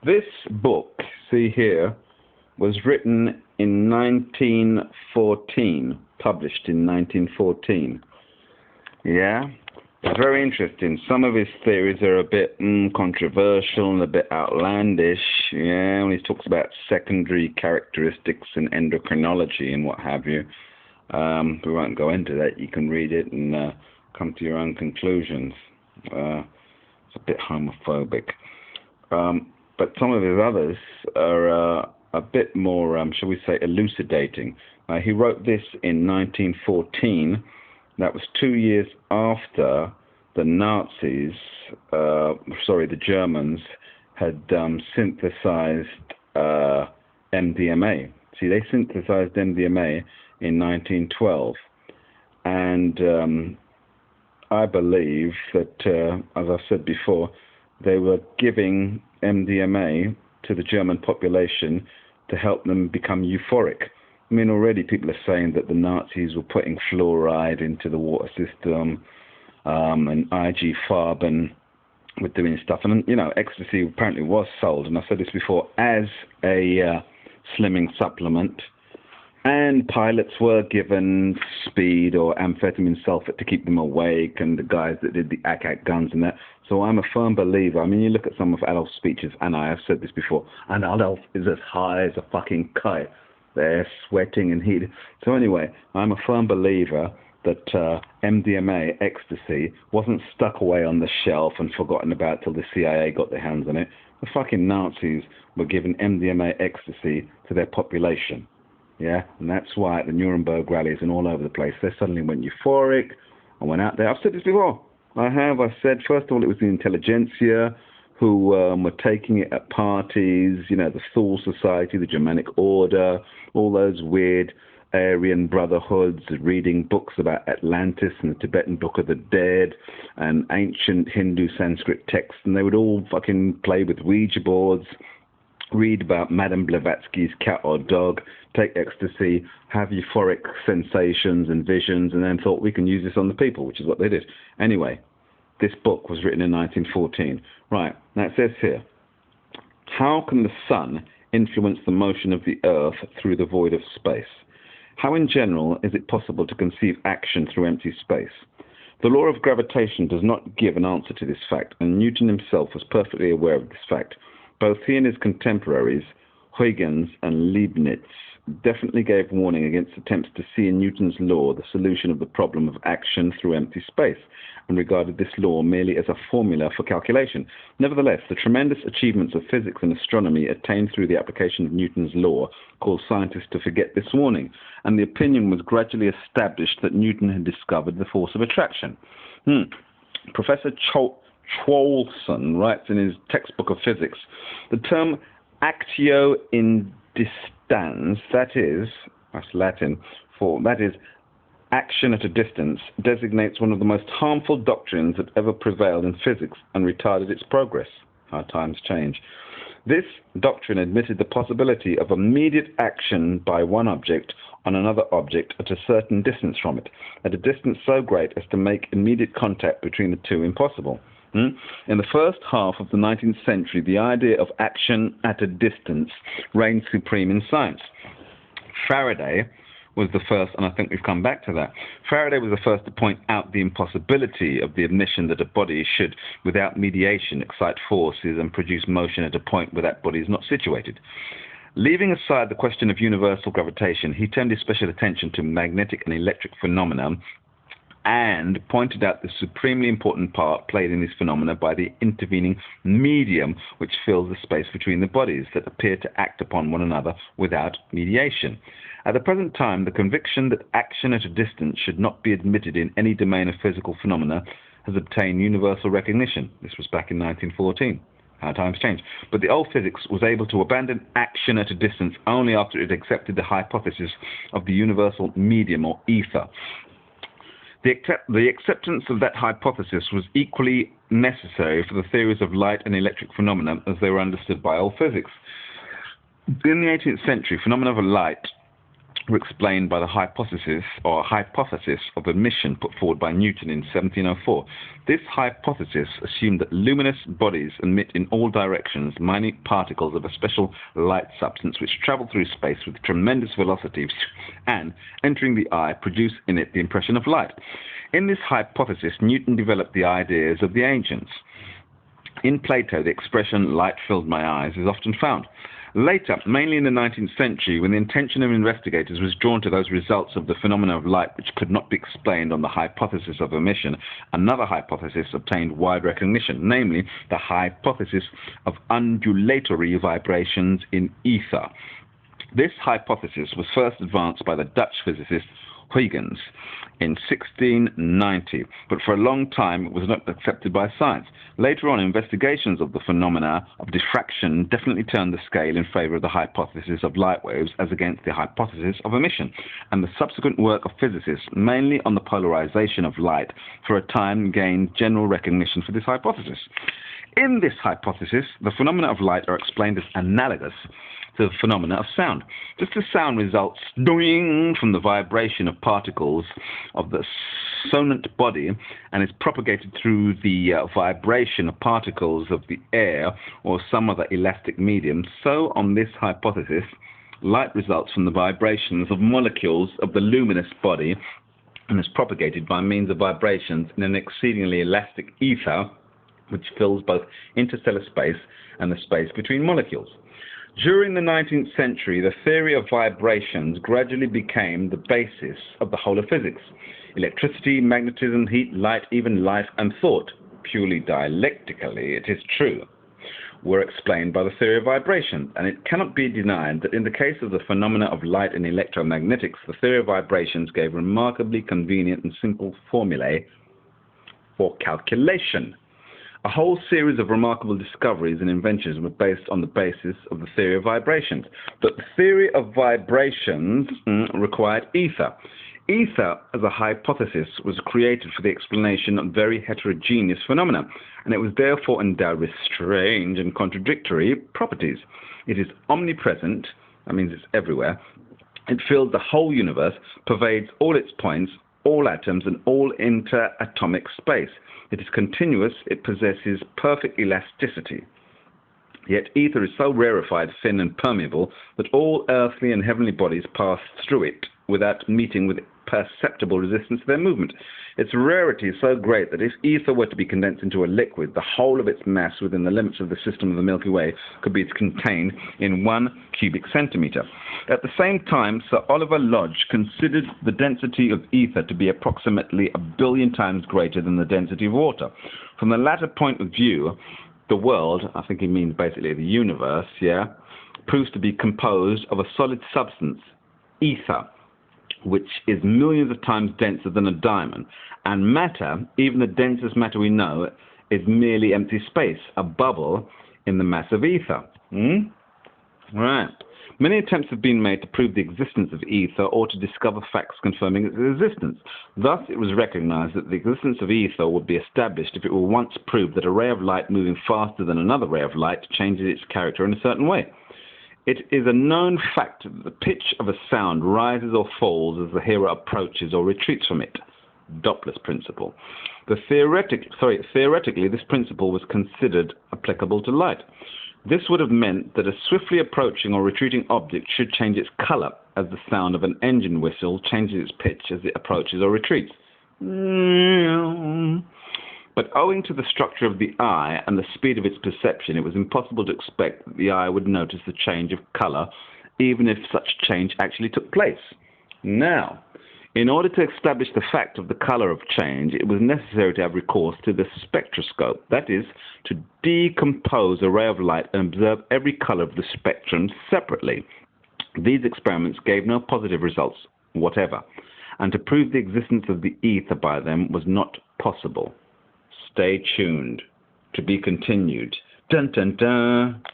This book, see here, was written in 1914, published in 1914. Yeah? It's very interesting. Some of his theories are a bit controversial and a bit outlandish. Yeah, when he talks about secondary characteristics and endocrinology and what have you. We won't go into that. You can read it and come to your own conclusions. It's a bit homophobic. But some of his others are a bit more, shall we say, elucidating. He wrote this in 1914. That was 2 years after the Nazis, the Germans, had synthesized MDMA. See, they synthesized MDMA in 1912. And I believe that, as I said before, they were giving MDMA to the German population to help them become euphoric. I mean, already people are saying that the Nazis were putting fluoride into the water system, and IG Farben were doing stuff. And, you know, ecstasy apparently was sold, and I said this before, as a slimming supplement. And pilots were given speed or amphetamine sulfate to keep them awake, and the guys that did the ACAC guns and that. So I'm a firm believer. I mean, you look at some of Adolf's speeches, and I have said this before, and Adolf is as high as a fucking kite. They're sweating and heated. So anyway, I'm a firm believer that MDMA, ecstasy, wasn't stuck away on the shelf and forgotten about till the CIA got their hands on it. The fucking Nazis were giving MDMA ecstasy to their population. Yeah, and that's why at the Nuremberg rallies and all over the place, they suddenly went euphoric and went out there. I've said this before. I said, first of all, it was the intelligentsia who were taking it at parties, you know, the Thule Society, the Germanic Order, all those weird Aryan brotherhoods, reading books about Atlantis and the Tibetan Book of the Dead and ancient Hindu Sanskrit texts, and they would all fucking play with Ouija boards, read about Madame Blavatsky's cat or dog, take ecstasy, have euphoric sensations and visions, and then thought we can use this on the people, which is what they did. Anyway, this book was written in 1914. Right, now it says here, how can the sun influence the motion of the earth through the void of space? How in general is it possible to conceive action through empty space? The law of gravitation does not give an answer to this fact, and Newton himself was perfectly aware of this fact. Both he and his contemporaries, Huygens and Leibniz, definitely gave warning against attempts to see in Newton's law the solution of the problem of action through empty space, and regarded this law merely as a formula for calculation. Nevertheless, the tremendous achievements of physics and astronomy attained through the application of Newton's law caused scientists to forget this warning, and the opinion was gradually established that Newton had discovered the force of attraction. Professor Chwolson writes in his textbook of physics, the term actio in distans, that's Latin, that is, action at a distance, designates one of the most harmful doctrines that ever prevailed in physics and retarded its progress. How times change. This doctrine admitted the possibility of immediate action by one object on another object at a certain distance from it, at a distance so great as to make immediate contact between the two impossible. In the first half of the 19th century, the idea of action at a distance reigned supreme in science. Faraday was the first, and I think we've come back to that. Faraday was the first to point out the impossibility of the admission that a body should, without mediation, excite forces and produce motion at a point where that body is not situated. Leaving aside the question of universal gravitation, he turned his special attention to magnetic and electric phenomena and pointed out the supremely important part played in this phenomena by the intervening medium which fills the space between the bodies that appear to act upon one another without mediation. At the present time, the conviction that action at a distance should not be admitted in any domain of physical phenomena has obtained universal recognition. This was back in 1914. How times change. But the old physics was able to abandon action at a distance only after it accepted the hypothesis of the universal medium or ether. The acceptance of that hypothesis was equally necessary for the theories of light and electric phenomena as they were understood by old physics. In the 18th century, phenomena of light were explained by the hypothesis of emission put forward by Newton in 1704. This hypothesis assumed that luminous bodies emit in all directions minute particles of a special light substance which travel through space with tremendous velocity and, entering the eye, produce in it the impression of light. In this hypothesis, Newton developed the ideas of the ancients. In Plato, the expression "light filled my eyes" is often found. Later, mainly in the 19th century, when the attention of investigators was drawn to those results of the phenomena of light which could not be explained on the hypothesis of emission, another hypothesis obtained wide recognition, namely the hypothesis of undulatory vibrations in ether. This hypothesis was first advanced by the Dutch physicist Huygens in 1690, but for a long time it was not accepted by science. Later on, investigations of the phenomena of diffraction definitely turned the scale in favor of the hypothesis of light waves as against the hypothesis of emission, and the subsequent work of physicists, mainly on the polarization of light, for a time gained general recognition for this hypothesis. In this hypothesis, the phenomena of light are explained as analogous to the phenomena of sound. Just as sound results from the vibration of particles of the sonant body and is propagated through the vibration of particles of the air or some other elastic medium, so on this hypothesis, light results from the vibrations of molecules of the luminous body and is propagated by means of vibrations in an exceedingly elastic ether which fills both interstellar space and the space between molecules. During the 19th century, the theory of vibrations gradually became the basis of the whole of physics. Electricity, magnetism, heat, light, even life and thought, purely dialectically, it is true, were explained by the theory of vibration, and it cannot be denied that in the case of the phenomena of light and electromagnetics, the theory of vibrations gave remarkably convenient and simple formulae for calculation. A whole series of remarkable discoveries and inventions were based on the basis of the theory of vibrations. But the theory of vibrations required ether. Ether, as a hypothesis, was created for the explanation of very heterogeneous phenomena, and it was therefore endowed with strange and contradictory properties. It is omnipresent, that means it's everywhere. It fills the whole universe, pervades all its points, all atoms, and all interatomic space. It is continuous, it possesses perfect elasticity. Yet ether is so rarefied, thin, and permeable that all earthly and heavenly bodies pass through it without meeting with perceptible resistance to their movement. Its rarity is so great that if ether were to be condensed into a liquid, the whole of its mass within the limits of the system of the Milky Way could be contained in 1 cubic centimeter. At the same time, Sir Oliver Lodge considered the density of ether to be approximately 1 billion times greater than the density of water. From the latter point of view, the world, I think he means basically the universe, proves to be composed of a solid substance, ether, which is millions of times denser than a diamond. And matter, even the densest matter we know, is merely empty space, a bubble in the mass of ether. Right. Many attempts have been made to prove the existence of ether or to discover facts confirming its existence. Thus, it was recognized that the existence of ether would be established if it were once proved that a ray of light moving faster than another ray of light changes its character in a certain way. It is a known fact that the pitch of a sound rises or falls as the hearer approaches or retreats from it. Doppler's principle. Theoretically, this principle was considered applicable to light. This would have meant that a swiftly approaching or retreating object should change its color as the sound of an engine whistle changes its pitch as it approaches or retreats. But owing to the structure of the eye and the speed of its perception, it was impossible to expect that the eye would notice the change of color, even if such change actually took place. Now, in order to establish the fact of the color of change, it was necessary to have recourse to the spectroscope, that is, to decompose a ray of light and observe every color of the spectrum separately. These experiments gave no positive results whatever, and to prove the existence of the ether by them was not possible. Stay tuned. To be continued. Dun dun dun.